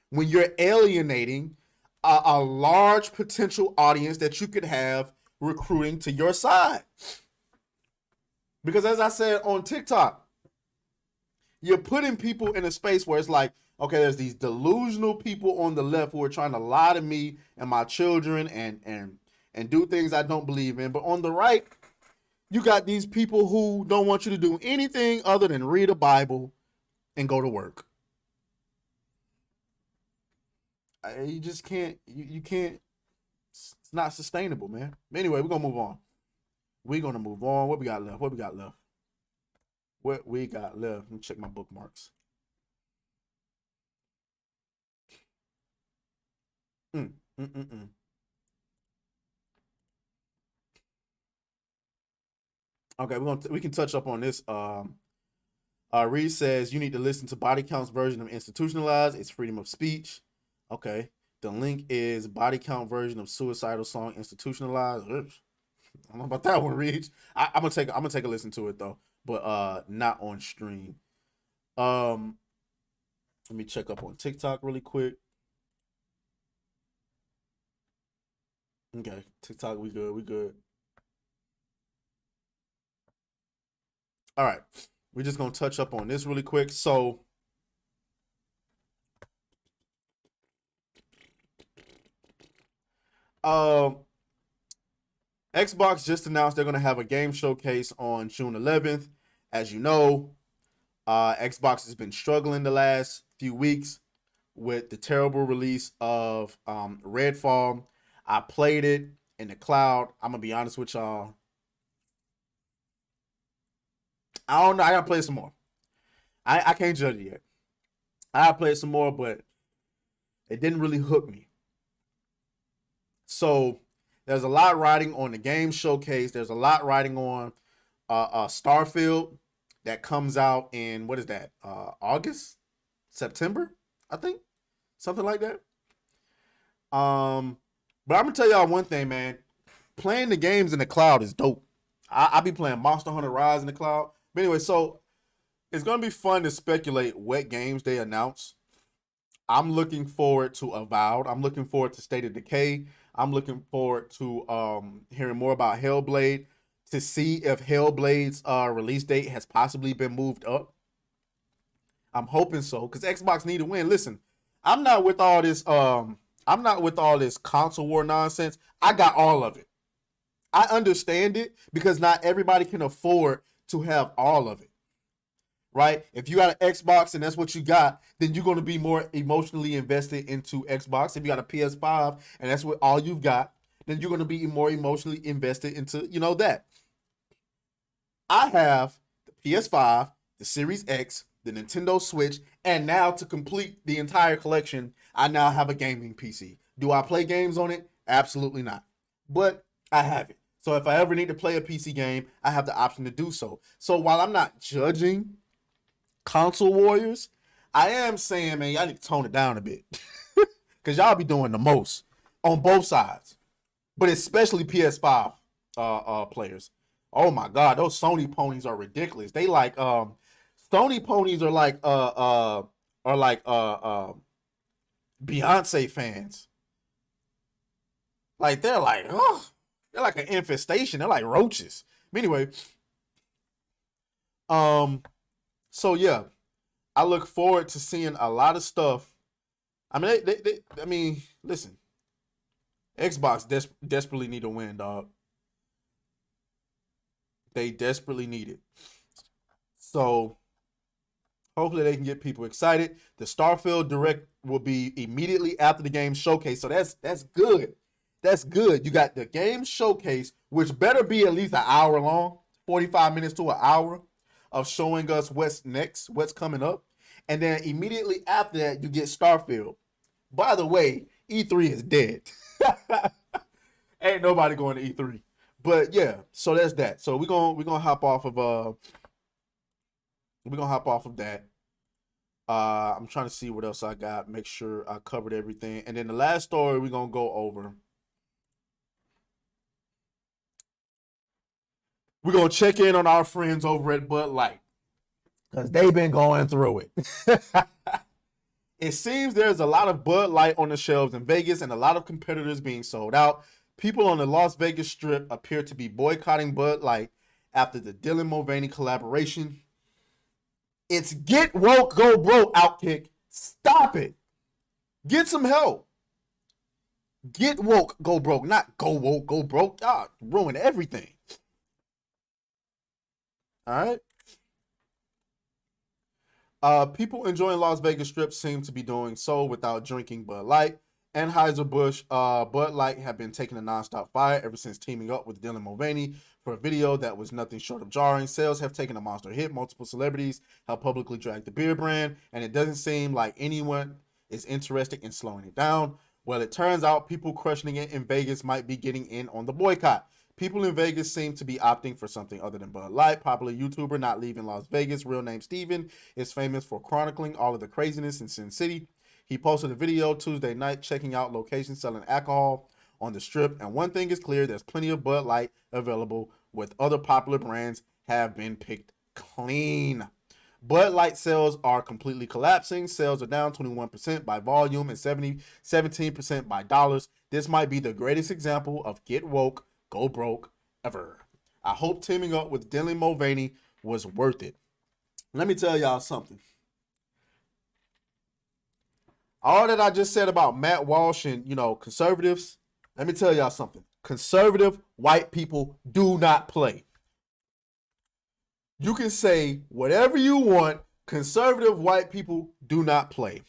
when you're alienating a large potential audience that you could have recruiting to your side. Because as I said on TikTok, you're putting people in a space where it's like, okay, there's these delusional people on the left who are trying to lie to me and my children and do things I don't believe in. But on the right, you got these people who don't want you to do anything other than read a Bible and go to work. You just can't, you can't, it's not sustainable, man. Anyway, we're going to move on. What we got left? Let me check my bookmarks. Okay, we can touch up on this. Reed says you need to listen to Body Count's version of Institutionalized. It's freedom of speech. Okay. The link is Body Count version of Suicidal Song Institutionalized. I don't know about that one, Reed. I'm gonna take a listen to it though, but not on stream. Let me check up on TikTok really quick. Okay, TikTok, we good. All right, we're just gonna touch up on this really quick. So, Xbox just announced they're gonna have a game showcase on June 11th. As you know, Xbox has been struggling the last few weeks with the terrible release of Redfall. I played it in the cloud. I'm gonna be honest with y'all. I don't know. I gotta play some more. I can't judge it yet. I gotta play some more, but it didn't really hook me. So there's a lot riding on the game showcase. There's a lot riding on Starfield that comes out in, what is that? August? September? I think. Something like that. But I'm gonna tell y'all one thing, man. Playing the games in the cloud is dope. I be playing Monster Hunter Rise in the cloud. But anyway, so it's gonna be fun to speculate what games they announce. I'm looking forward to Avowed. I'm looking forward to State of Decay. I'm looking forward to hearing more about Hellblade, to see if Hellblade's release date has possibly been moved up. I'm hoping so, because Xbox need to win. Listen, I'm not with all this console war nonsense. I got all of it. I understand it because not everybody can afford to have all of it. Right? If you got an Xbox and that's what you got, then you're going to be more emotionally invested into Xbox. If you got a PS5 and that's what all you've got, then you're going to be more emotionally invested into, that. I have the PS5, the Series X, the Nintendo Switch, and now to complete the entire collection, I now have a gaming PC. Do I play games on it? Absolutely not. But I have it. So if I ever need to play a PC game, I have the option to do so. So while I'm not judging console warriors, I am saying, man, y'all need to tone it down a bit. Because y'all be doing the most on both sides. But especially PS5 players. Oh my God, those Sony ponies are ridiculous. They like Sony ponies are like Beyonce fans. Like they're like, oh, they're like an infestation. They're like roaches. But anyway, so yeah, I look forward to seeing a lot of stuff. I mean, I mean, listen, Xbox desperately need a win, dog. They desperately need it. So hopefully they can get people excited. The Starfield Direct will be immediately after the game showcase. So that's good. That's good. You got the game showcase, which better be at least an hour long, 45 minutes to an hour of showing us what's next, what's coming up. And then immediately after that, you get Starfield. By the way, E3 is dead. Ain't nobody going to E3. But yeah, so that's that. So we're gonna hop off of that. I'm trying to see what else I got. Make sure I covered everything. And then the last story we're gonna go over. We're gonna check in on our friends over at Bud Light. Because they've been going through it. It seems there's a lot of Bud Light on the shelves in Vegas and a lot of competitors being sold out. People on the Las Vegas Strip appear to be boycotting Bud Light after the Dylan Mulvaney collaboration. It's get woke, go broke, Outkick. Stop it. Get some help. Get woke, go broke. Not go woke, go broke. Y'all ruin everything. All right. People enjoying Las Vegas Strip seem to be doing so without drinking Bud Light. Anheuser-Busch, Bud Light have been taking a nonstop fire ever since teaming up with Dylan Mulvaney for a video that was nothing short of jarring. Sales have taken a monster hit. Multiple celebrities have publicly dragged the beer brand, and it doesn't seem like anyone is interested in slowing it down. Well, it turns out people crushing it in Vegas might be getting in on the boycott. People in Vegas seem to be opting for something other than Bud Light. Popular YouTuber not leaving Las Vegas, real name Steven, is famous for chronicling all of the craziness in Sin City. He posted a video Tuesday night checking out locations selling alcohol on the Strip, and one thing is clear, there's plenty of Bud Light available, with other popular brands have been picked clean. Bud Light sales are completely collapsing. Sales are down 21% by volume and 17% by dollars. This might be the greatest example of get woke, go broke ever. I hope teaming up with Dylan Mulvaney was worth it. Let me tell y'all something. All that I just said about Matt Walsh and, conservatives, let me tell y'all something. Conservative white people do not play. You can say whatever you want. Conservative white people do not play.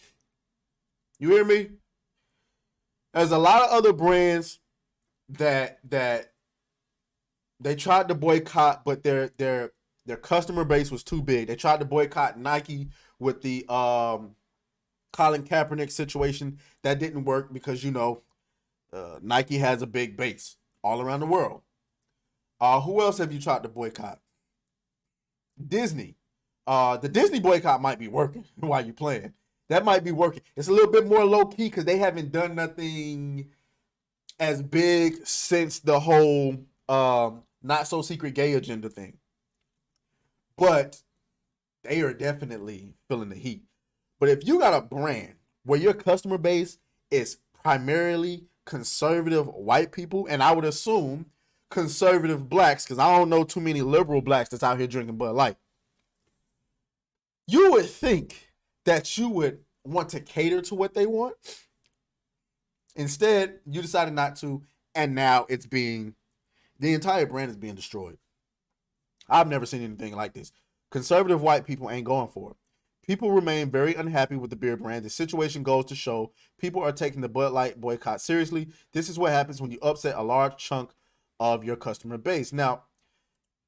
You hear me? There's a lot of other brands that they tried to boycott, but their customer base was too big. They tried to boycott Nike with the Colin Kaepernick situation. That didn't work because Nike has a big base all around the world. Who else have you tried to boycott? Disney. The Disney boycott might be working while you're playing. That might be working. It's a little bit more low key because they haven't done nothing as big since the whole not so secret gay agenda thing. But they are definitely feeling the heat. But if you got a brand where your customer base is primarily conservative white people, and I would assume conservative blacks, because I don't know too many liberal blacks that's out here drinking Bud Light, you would think that you would want to cater to what they want. Instead, you decided not to, and now the entire brand is being destroyed. I've never seen anything like this. Conservative white people ain't going for it. People remain very unhappy with the beer brand. The situation goes to show people are taking the Bud Light boycott seriously. This is what happens when you upset a large chunk of your customer base. Now,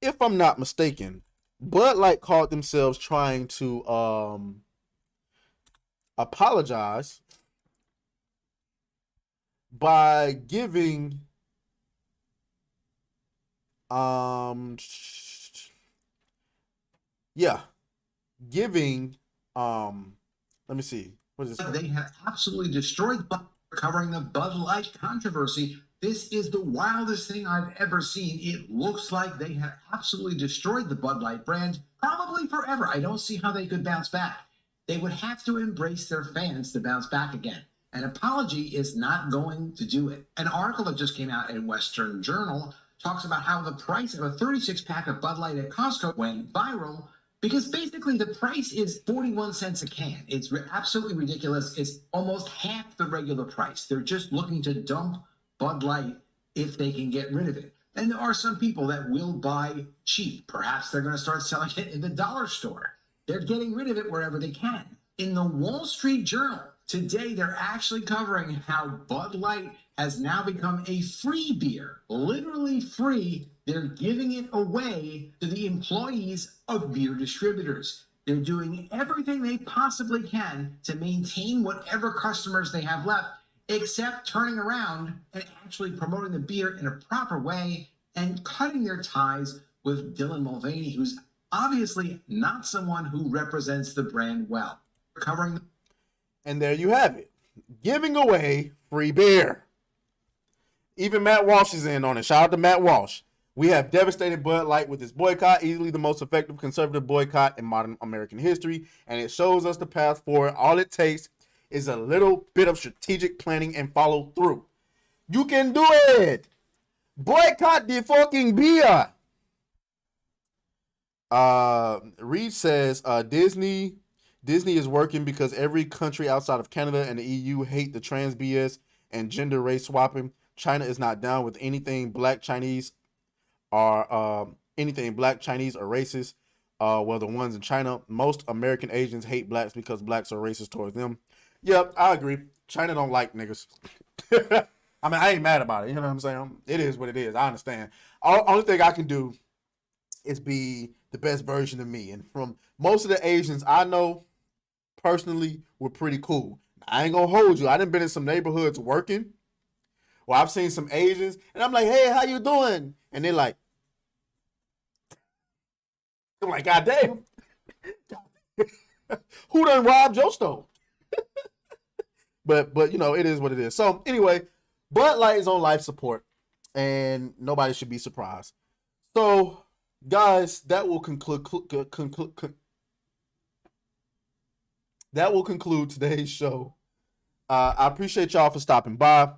if I'm not mistaken, Bud Light called themselves trying to apologize by giving giving let me see, what is this? They have absolutely destroyed covering the Bud Light controversy. This is the wildest thing I've ever seen. It looks like they have absolutely destroyed the Bud Light brand, probably forever. I don't see how they could bounce back. They would have to embrace their fans to bounce back again. An apology is not going to do it. An article that just came out in Western Journal talks about how the price of a 36-pack of Bud Light at Costco went viral because basically the price is 41 cents a can. It's absolutely ridiculous. It's almost half the regular price. They're just looking to dump Bud Light if they can get rid of it. And there are some people that will buy cheap. Perhaps they're going to start selling it in the dollar store. They're getting rid of it wherever they can. In the Wall Street Journal today, they're actually covering how Bud Light has now become a free beer, literally free. They're giving it away to the employees of beer distributors. They're doing everything they possibly can to maintain whatever customers they have left, except turning around and actually promoting the beer in a proper way and cutting their ties with Dylan Mulvaney, who's obviously not someone who represents the brand well. Covering. And there you have it. Giving away free beer. Even Matt Walsh is in on it. Shout out to Matt Walsh. We have devastated Bud Light with this boycott, easily the most effective conservative boycott in modern American history, and it shows us the path forward. All it takes is a little bit of strategic planning and follow through. You can do it. Boycott the fucking beer. Reed says Disney is working because every country outside of Canada and the EU hate the trans BS and gender race swapping. China is not down with anything black Chinese or racist. Well, the ones in China, most American Asians hate blacks because blacks are racist towards them. Yep, I agree. China don't like niggas. I mean, I ain't mad about it. You know what I'm saying? It is what it is. I understand. Only thing I can do is be the best version of me. And from most of the Asians I know, personally, we're pretty cool. I ain't gonna hold you. I done been in some neighborhoods working where I've seen some Asians, and I'm like, hey, how you doing? And they're like, I'm like, God damn. Who done robbed your store? But you know, it is what it is. So anyway, Bud Light is on life support, and nobody should be surprised. So, guys, that will conclude today's show. I appreciate y'all for stopping by.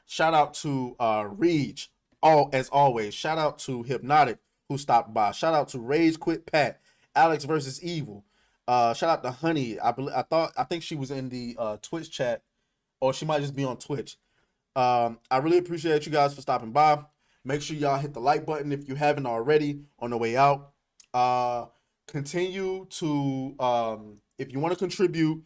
Shout out to Reach, as always. Shout out to Hypnotic, who stopped by. Shout out to Rage Quit Pat, Alex versus Evil. Shout out to Honey. I think she was in the Twitch chat, or she might just be on Twitch. I really appreciate you guys for stopping by. Make sure y'all hit the like button if you haven't already on the way out. Continue to, if you want to contribute,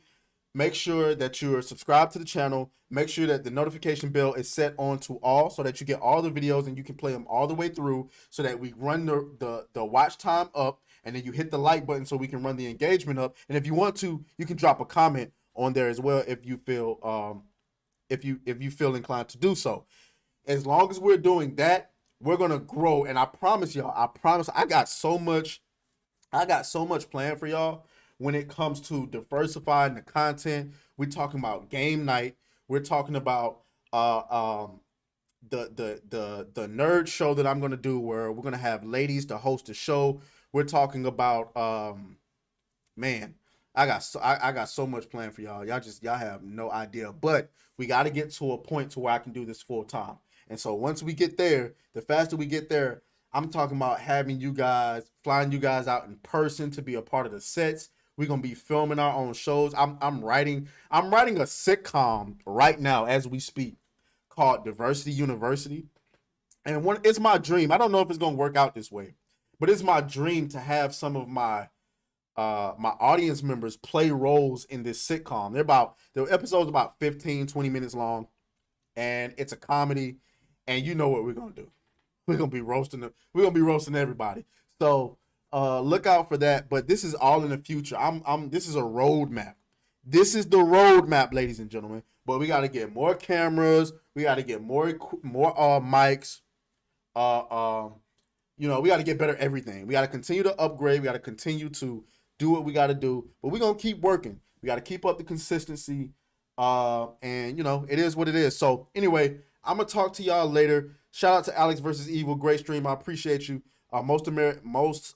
make sure that you're subscribed to the channel. Make sure that the notification bell is set on to all so that you get all the videos and you can play them all the way through so that we run the watch time up, and then you hit the like button so we can run the engagement up. And if you want to, you can drop a comment on there as well if you feel if you feel inclined to do so. As long as we're doing that, we're gonna grow. And I promise y'all, I got so much planned for y'all when it comes to diversifying the content. We're talking about game night. We're talking about the nerd show that I'm gonna do, where we're gonna have ladies to host the show. We're talking about man, I got so much planned for y'all. Y'all have no idea. But we got to get to a point to where I can do this full time. And so once we get there, the faster we get there, I'm talking about having you guys, flying you guys out in person to be a part of the sets. We're gonna be filming our own shows. I'm writing a sitcom right now as we speak called Diversity University. And it's my dream. I don't know if it's gonna work out this way, but it's my dream to have some of my my audience members play roles in this sitcom. The episode's about 15, 20 minutes long, and it's a comedy. And you know what we're gonna do? We're gonna be roasting them. We're gonna be roasting everybody. So look out for that. But this is all in the future. This is a roadmap. This is the roadmap, ladies and gentlemen. But we got to get more cameras. We got to get more mics. We got to get better at everything. We got to continue to upgrade. We got to continue to do what we got to do. But we're gonna keep working. We got to keep up the consistency. And it is what it is. So anyway, I'm gonna talk to y'all later. Shout out to Alex versus Evil. Great stream. I appreciate you. Most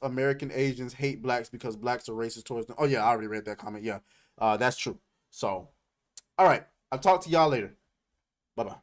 American Asians hate blacks because blacks are racist towards them. Oh yeah, I already read that comment. Yeah, that's true. So, all right. I'll talk to y'all later. Bye-bye.